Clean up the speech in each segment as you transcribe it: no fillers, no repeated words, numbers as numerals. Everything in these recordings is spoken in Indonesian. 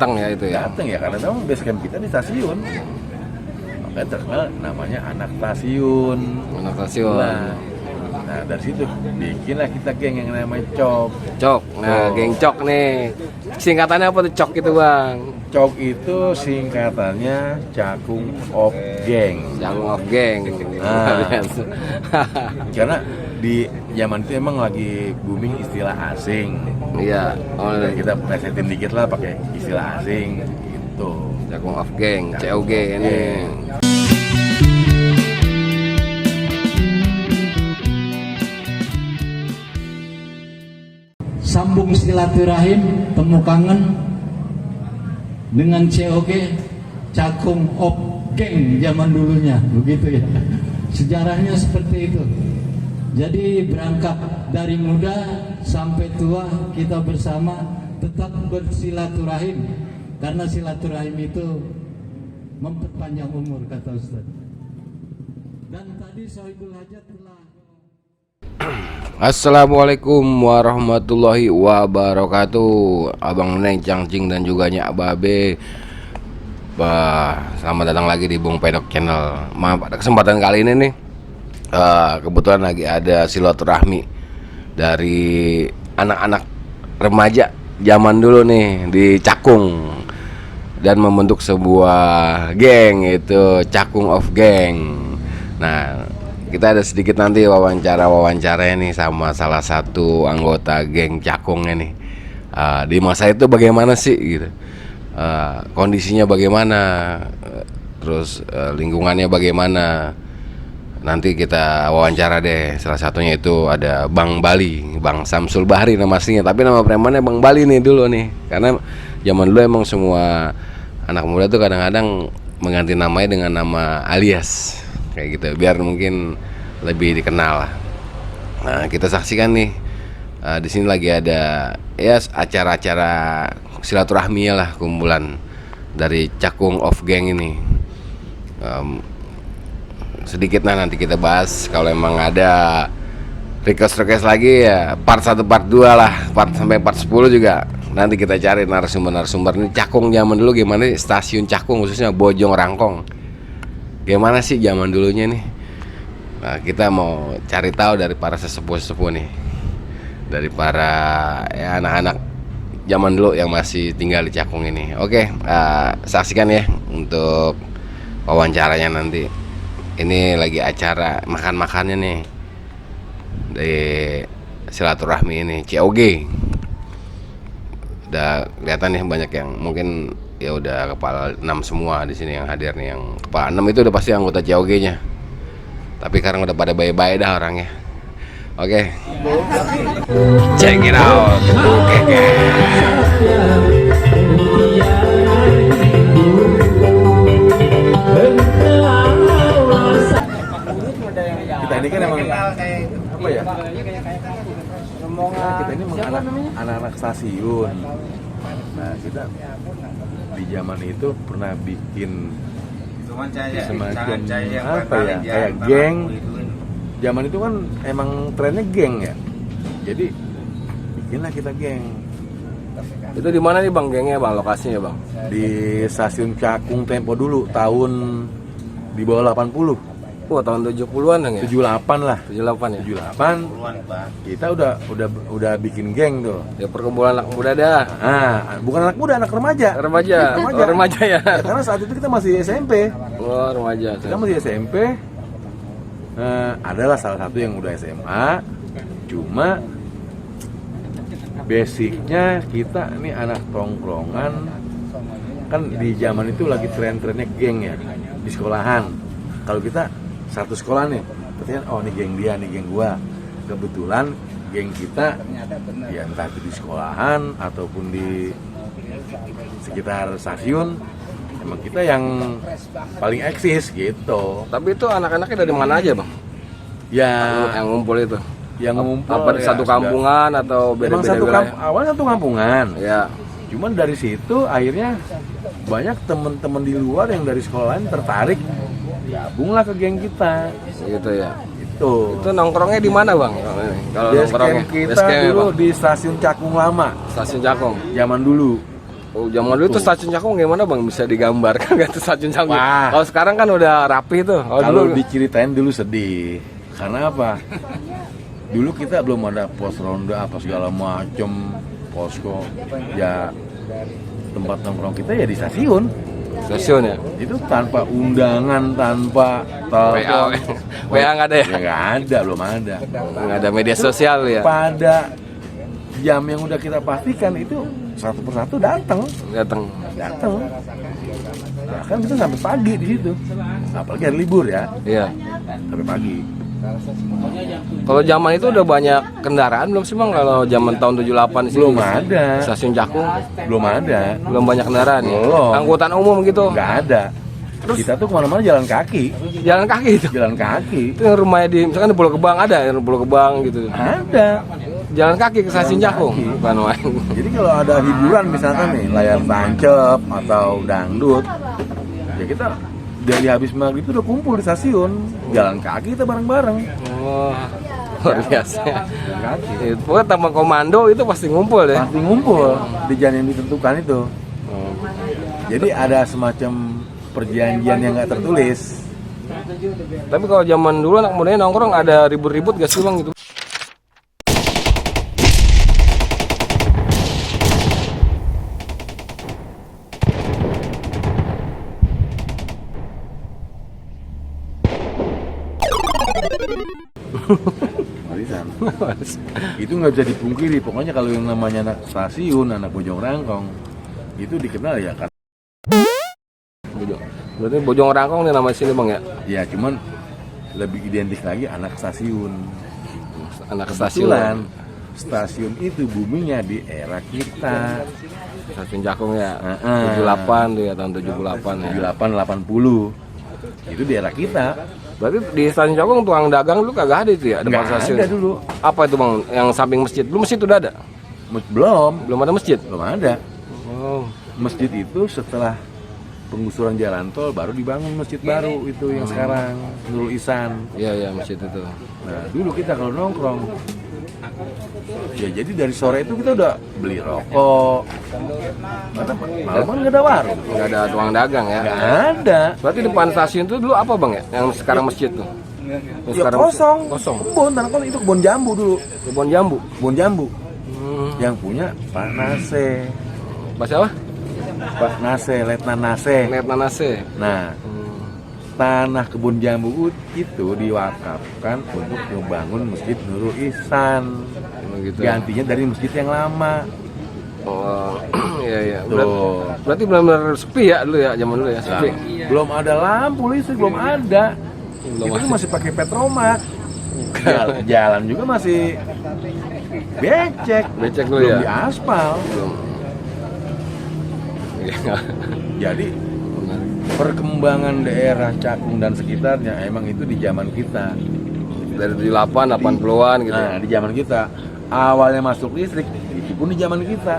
datang ya itu ya. Datang ya karena memang base camp kita di stasiun. Makanya terkenal namanya anak stasiun. Anak stasiun. Nah dari situ bikinlah kita geng yang namanya Cok. Cok. Nah, geng Cok nih. Singkatannya apa tuh Cok itu, Bang? Cok itu singkatannya Cakung of Gang. Cakung of Gang. Karena di zaman itu emang lagi booming istilah asing. Iya. Oh, Dan kita presentin dikit lah pakai istilah asing gitu. Cakung of Gang, COG ini. Sambung silaturahim, temu kangen dengan COG, Cakung of Gang zaman dulunya, begitu ya. Sejarahnya seperti itu. Jadi berangkat dari muda sampai tua kita bersama tetap bersilaturahim, karena silaturahim itu memperpanjang umur, kata Ustaz. Dan tadi Sohibul Hajat telah. Assalamualaikum warahmatullahi wabarakatuh. Abang Neng, Cangcing dan juga Nyak Babe. Selamat datang lagi di Bung Pedok Channel. Maaf, pada kesempatan kali ini nih kebetulan lagi ada silaturahmi dari anak-anak remaja zaman dulu nih di Cakung dan membentuk sebuah geng, itu Cakung of Gang. Nah, kita ada sedikit nanti wawancara nih sama salah satu anggota geng Cakungnya nih. Di masa itu bagaimana sih gitu, kondisinya bagaimana, terus lingkungannya bagaimana. Nanti kita wawancara deh. Salah satunya itu ada Bang Bali, Bang Samsul Bahri nama aslinya, tapi nama premannya Bang Bali nih dulu nih. Karena zaman dulu emang semua anak muda tuh kadang-kadang mengganti namanya dengan nama alias kayak gitu, biar mungkin lebih dikenal lah. Nah, kita saksikan nih, di sini lagi ada ya acara-acara silaturahmi lah, kumpulan dari Cakung of Gang ini. Sedikit nanti kita bahas. Kalau emang ada request lagi ya part 1 part 2 lah, part sampai part 10 juga. Nanti kita cari narasumber ini Cakung zaman dulu gimana nih, stasiun Cakung khususnya Bojong Rangkong. Gimana sih zaman dulunya nih? Nah, kita mau cari tahu dari para sesepuh nih, dari para ya anak-anak zaman dulu yang masih tinggal di Cakung ini. Oke, saksikan ya untuk wawancaranya nanti. Ini lagi acara makan-makannya nih di silaturahmi ini COG. Udah kelihatan nih banyak yang mungkin ya udah kepala 6 semua di sini yang hadir nih. Yang kepala 6 itu udah pasti anggota COG-nya. Tapi sekarang udah pada baik-baik dah orangnya. Oke. Check it out. Oke. Kita ini kan emang apa ya? Kita ini anak-anak stasiun. Nah, kita di zaman itu pernah bikin semacam apa ya, kayak geng. Zaman itu kan emang trennya geng ya, jadi bikinlah kita geng. Itu di mana nih Bang gengnya Bang, lokasinya Bang? Di stasiun Cakung tempo dulu, tahun di bawah 80. Wah, tahun 70-an ya? 78 lah. 78 ya? 78. Kita udah bikin geng tuh. Ya perkumpulan anak muda dah. Bukan anak muda, anak remaja. Remaja. Oh, remaja ya. Karena saat itu kita masih SMP. Oh, remaja. Kita masih SMP. Adalah salah satu yang udah SMA. Cuma basicnya kita ini anak tongkrongan. Kan di zaman itu lagi tren-trennya geng ya, di sekolahan. Kalau kita satu sekolah nih, kemudian oh ini geng dia, nih geng gua. Kebetulan geng kita ya entah itu di sekolahan ataupun di sekitar stasiun, emang kita yang paling eksis gitu. Tapi itu anak-anaknya dari mana aja Bang? Ya yang ngumpul itu? Yang ngumpul apa di satu kampungan atau beda-beda wilayah? Awalnya satu kampungan. Ya. Cuman dari situ akhirnya banyak teman-teman di luar yang dari sekolah lain tertarik, gabunglah ke geng kita. Gitu ya. Itu nongkrongnya di mana Bang? Kalau nongkrongnya kita dulu di stasiun Cakung lama. Stasiun Cakung. Zaman dulu. Oh, zaman dulu tuh stasiun Cakung gimana bang? Bisa digambarkan nggak tuh stasiun Cakung? Wah. Kalau sekarang kan udah rapi tuh. Kalau dulu diceritain dulu sedih. Karena apa? Dulu kita belum ada pos ronda apa segala macem, posko. Ya tempat nongkrong kita ya di stasiun. stasiun ya. Itu tanpa undangan, tanpa telepon. WA nggak ada ya? Ya nggak ada, belum ada. Nggak ada media sosial ya. Pada jam yang udah kita pastikan itu satu persatu datang. Bahkan kita sampai pagi di situ. Apalagi hari libur ya. Iya. Sampai pagi. Kalau zaman itu udah banyak kendaraan belum sih bang? Kalau zaman tahun 78 di sini Belum ada. Stasiun Cakung Belum ada. belum banyak kendaraan ya. Belum. Angkutan umum gitu. Nggak ada. Terus kita tuh kemana-mana jalan kaki. Jalan kaki itu. Jalan kaki. Itu yang rumahnya di misalkan di Pulau Gebang ada, yang Pulau Gebang gitu. Ada. Jalan kaki ke stasiun Jalan Cakung. kaki. Bukan main. Jadi kalau ada hiburan misalkan nih layar tancap atau dangdut, ya kita dari habis maghrib itu udah kumpul di stasiun, jalan kaki kita bareng-bareng. Oh, luar biasa. Jalan kaki. Pokoknya tambah komando itu pasti ngumpul ya. Pasti ngumpul di jam yang ditentukan itu. Oh. Jadi ada semacam perjanjian yang nggak tertulis. Tapi kalau zaman dulu anak mudanya nongkrong ada ribut-ribut gak sih bang gitu? Warisan. Itu nggak bisa dipungkiri. Pokoknya kalau yang namanya anak stasiun, anak Bojong Rangkong, itu dikenal ya kan. Berarti Bojong Rangkong nih nama sini bang ya? Ya cuman lebih identik lagi anak stasiun. Anak Kebetulan stasiun. stasiun itu buminya di era kita. Stasiun Cakung ya. 78 Heeh. tuh ya tahun 78 ya. 78 80. Itu di era kita. Berarti di stasiun Cakung tukang dagang dulu kagak ada itu ya? Depan Nggak stasiun. ada dulu. Apa itu bang? Yang samping masjid? Belum masjid udah ada? Belum, Belum ada masjid? belum ada. Oh. Masjid itu setelah penggusuran jalan tol baru dibangun masjid baru itu yang sekarang Nurul Ihsan. Iya iya masjid itu. Nah dulu kita kalau nongkrong ya jadi dari sore itu kita udah beli rokok. Karena malam nggak ada warung, Nggak ada tukang dagang ya? nggak ada. Berarti depan stasiun itu dulu apa bang ya? Yang sekarang masjid tuh? Yang Ya sekarang kosong, Kosong. Kebun, tanah kosong itu kebun jambu dulu, Kebun jambu. kebun jambu. Hmm. Yang punya Pak Nase, Bahasa apa? Pak Nase, Letnan Nase. Net Nanase. Nah, tanah kebun jambu itu diwakafkan untuk membangun Masjid Nurul Ihsan. Gitu. Gantinya dari masjid yang lama. Oh, iya iya. Tuh. Berarti benar-benar sepi ya dulu ya zaman dulu ya sepi. Belum ada lampu listrik, belum ada. Belum Itu ada. masih pakai petromak. Jalan juga masih becek. Becek dulu Belum ya? diaspal. Belum. Iya. Jadi perkembangan daerah Cakung dan sekitarnya emang itu di zaman kita. Dari 78 80-an gitu. Nah, di zaman kita awalnya masuk listrik itu pun di zaman kita.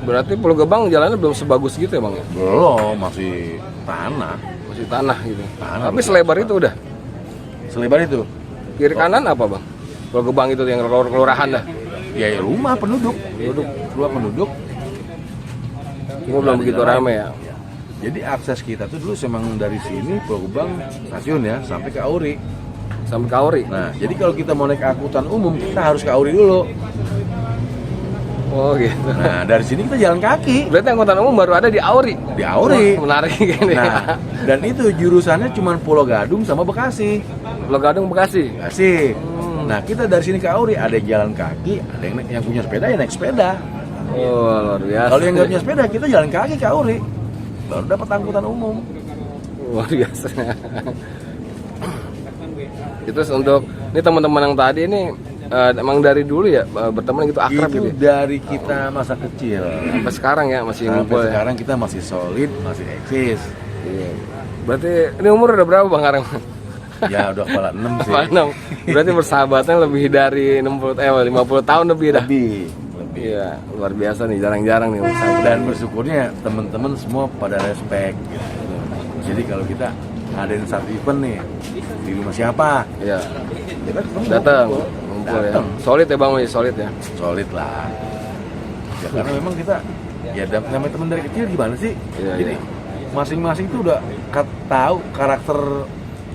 Berarti Pulau Gebang jalannya belum sebagus gitu ya bang? Belum, masih tanah. Masih tanah gitu. Tanah. Tapi selebar itu udah. Selebar itu. Kiri kanan apa bang? Pulau Gebang itu yang kelurahan dah. Ya, rumah penduduk. Rumah penduduk. Cuma belum begitu rame ya. Jadi akses kita tuh dulu memang dari sini Pulau Gebang stasiun ya sampai ke Auri. Sampai ke Auri. Nah, jadi kalau kita mau naik angkutan umum kita harus ke Auri dulu. Oh gitu. Nah, dari sini kita jalan kaki Berarti angkutan umum baru ada di Auri. di Auri. Wah, menarik gini. Nah, dan itu jurusannya cuma Pulau Gadung sama Bekasi. Pulau Gadung Bekasi. Bekasi. Nah, kita dari sini ke Auri ada yang jalan kaki, ada yang punya sepeda ya naik sepeda. Oh luar biasa. Kalau yang nggak punya sepeda kita jalan kaki ke Auri. Baru dapat angkutan umum. Luar biasa. Itu untuk ini teman-teman yang tadi ini emang dari dulu ya berteman gitu akrab Itu gitu. Ya? dari kita masa kecil. Sampai sekarang ya masih Sampai ngumpul ya. sekarang kita masih solid, masih eksis. Iya. Berarti ini umur udah berapa Bang Arang? Ya udah kepala 6 sih. Apa, 6? Berarti bersahabatnya lebih dari 50 50 tahun lebih dah. Lebih. Iya, luar biasa nih, jarang-jarang nih bersahabat. Dan bersyukurnya teman-teman semua pada respect gitu. Jadi kalau kita ngadain satu event nih di rumah siapa, Iya. kita ketemu, Datang, ngumpul ya. Datang. Solid ya Bang, masih solid ya. solid lah. Ya karena memang kita ya namanya teman dari kecil gimana sih? Iya, Jadi iya. masing-masing tuh udah tahu karakter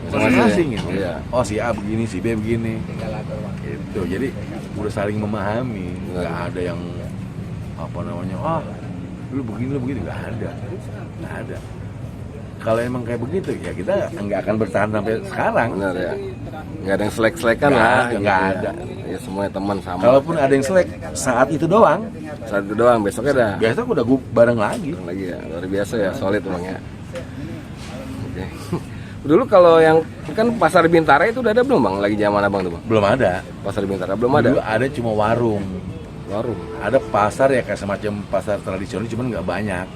masing-masing gitu. Iya. Oh si A begini, si B begini. Gitu. Jadi udah saling memahami. Nggak ada yang apa namanya, lu begini, nggak ada. Kalau emang kayak begitu ya kita nggak akan bertahan sampai sekarang. Benar ya. Nggak ada yang selek-selekan Nggak lah. ada, gitu nggak ya. ada. Ya semuanya teman sama. Kalaupun ada yang selek saat itu doang, Saat itu doang, besoknya dah. biasa udah gue bareng lagi. Lagi ya, luar biasa ya, solid bang ya. Oke. Dulu kalau yang kan pasar Bintara itu udah ada belum bang? Lagi zaman abang tuh bang? Belum ada. Pasar Bintara belum ada. Dulu ada cuma warung. Warung. Ada pasar ya kayak semacam pasar tradisional, cuman nggak banyak.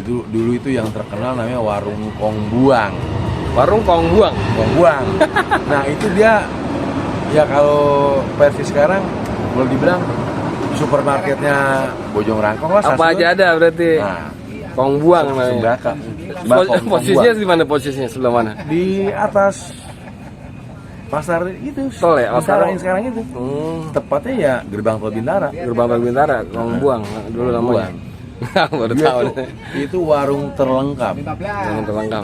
Dulu itu yang terkenal namanya warung Kong Buang. Warung Kong Buang. Kong Buang. Nah itu dia ya kalau versi sekarang boleh dibilang supermarketnya Bojong Rangkong lah. Apa aja ada berarti. Nah, Kong Buang namanya. Sembaka. Posisinya di mana posisinya? Sebelah mana? Di atas pasar itu. Tol ya? Bintara yang sekarang itu. Tepatnya ya Gerbang Tol Bintara. Gerbang Tol Bintara, Kong Buang dulu namanya. Baru Dia tahu. itu warung terlengkap. Yang terlengkap.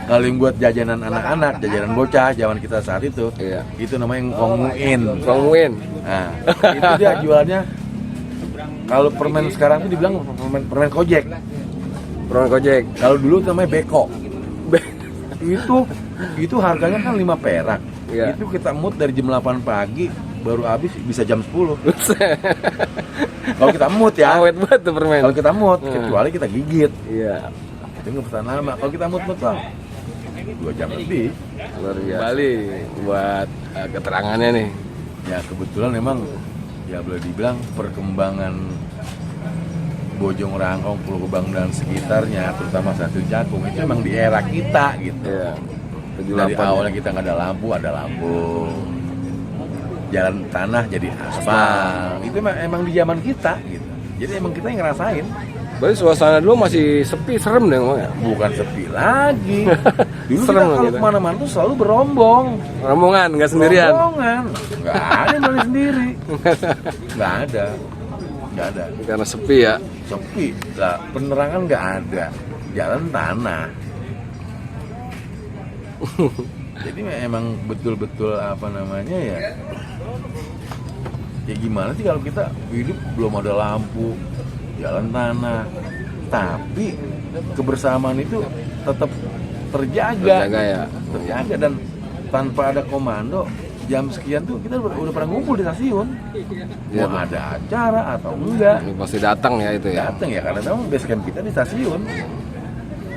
Kalau yang buat jajanan anak-anak, jajanan bocah zaman kita saat itu, Iya. itu namanya ngkonguin. Kong Muin. Nah, itu dia jualnya. Kalau permen sekarang itu dibilang permen kojek. Permen Kojek. Kalau dulu namanya beko. Itu harganya kan 5 perak. Iya. Itu kita mut dari jam 8 pagi baru habis bisa jam 10. Kalau kita mut ya. Awet banget tuh permen. Kalau kita mut, kecuali kita gigit. Iya. Itu nggak pesan lama. Kalau kita mut bang 2 jam lebih. Luar biasa. Bali buat keterangannya nih. Ya kebetulan memang ya boleh dibilang perkembangan Bojong Rangkong, Pulau Gebang dan sekitarnya, terutama Stasiun Cakung itu memang di era kita gitu. Iya. Dari 78 awalnya kita nggak ada lampu, jalan tanah jadi aspal. Itu emang di zaman kita gitu. Jadi emang kita yang ngerasain. Berarti suasana dulu masih sepi, serem deh emang ya? Bukan sepi lagi. Dulu Serem kita lah kalau gitu. kemana-mana tuh selalu berombong. Rombongan, nggak sendirian? Rombongan. Nggak ada yang balik sendiri. Nggak ada. Karena sepi ya? Sepi. Lah, penerangan nggak ada. Jalan tanah. Jadi emang betul-betul apa namanya ya? Ya gimana sih kalau kita hidup belum ada lampu, jalan tanah, tapi kebersamaan itu tetap terjaga. Terjaga ya? Terjaga dan tanpa ada komando. Jam sekian tuh kita udah pernah ngumpul di stasiun. Iya, Mau ada acara atau enggak, Ini pasti datang ya itu ya? datang ya karena memang base camp kita di stasiun.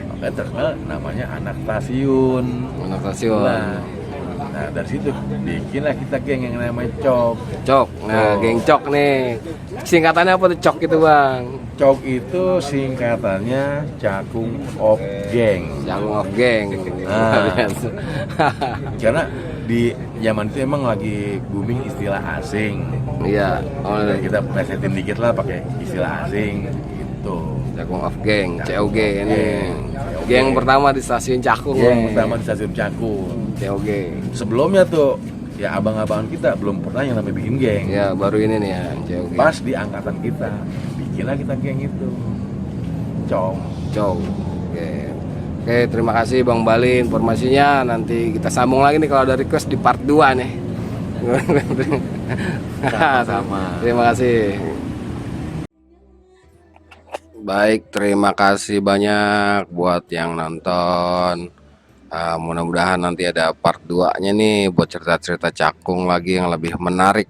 Makanya terkenal namanya anak stasiun. Anak stasiun. Nah dari situ bikinlah kita geng yang namanya Cok. Cok, nah geng Cok nih. Singkatannya apa tuh Cok itu bang? Cok itu singkatannya Cakung of Gang. Cakung of Gang. Nah. Karena di zaman itu emang lagi booming istilah asing. Iya. Oh, Dan kita plesetin dikit lah pakai istilah asing gitu. Cakung of Gang, COG ini. Geng pertama di stasiun Cakung. Yang nih. pertama di stasiun Cakung. COG. Sebelumnya tuh ya abang-abangan kita belum pernah yang namanya bikin geng. Ya baru ini nih ya COG. Pas di angkatan kita bikinlah kita geng itu. Cok. Cok. Oke. Oke, terima kasih Bang Bali informasinya. Nanti kita sambung lagi nih kalau ada request di part 2 nih. Sama-sama. Terima kasih. Baik, terima kasih banyak buat yang nonton. Mudah-mudahan nanti ada part 2-nya nih buat cerita-cerita Cakung lagi yang lebih menarik.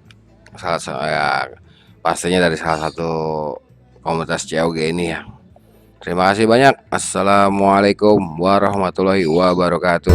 Pastinya dari salah satu komunitas COG ini ya. Terima kasih banyak. Assalamualaikum warahmatullahi wabarakatuh.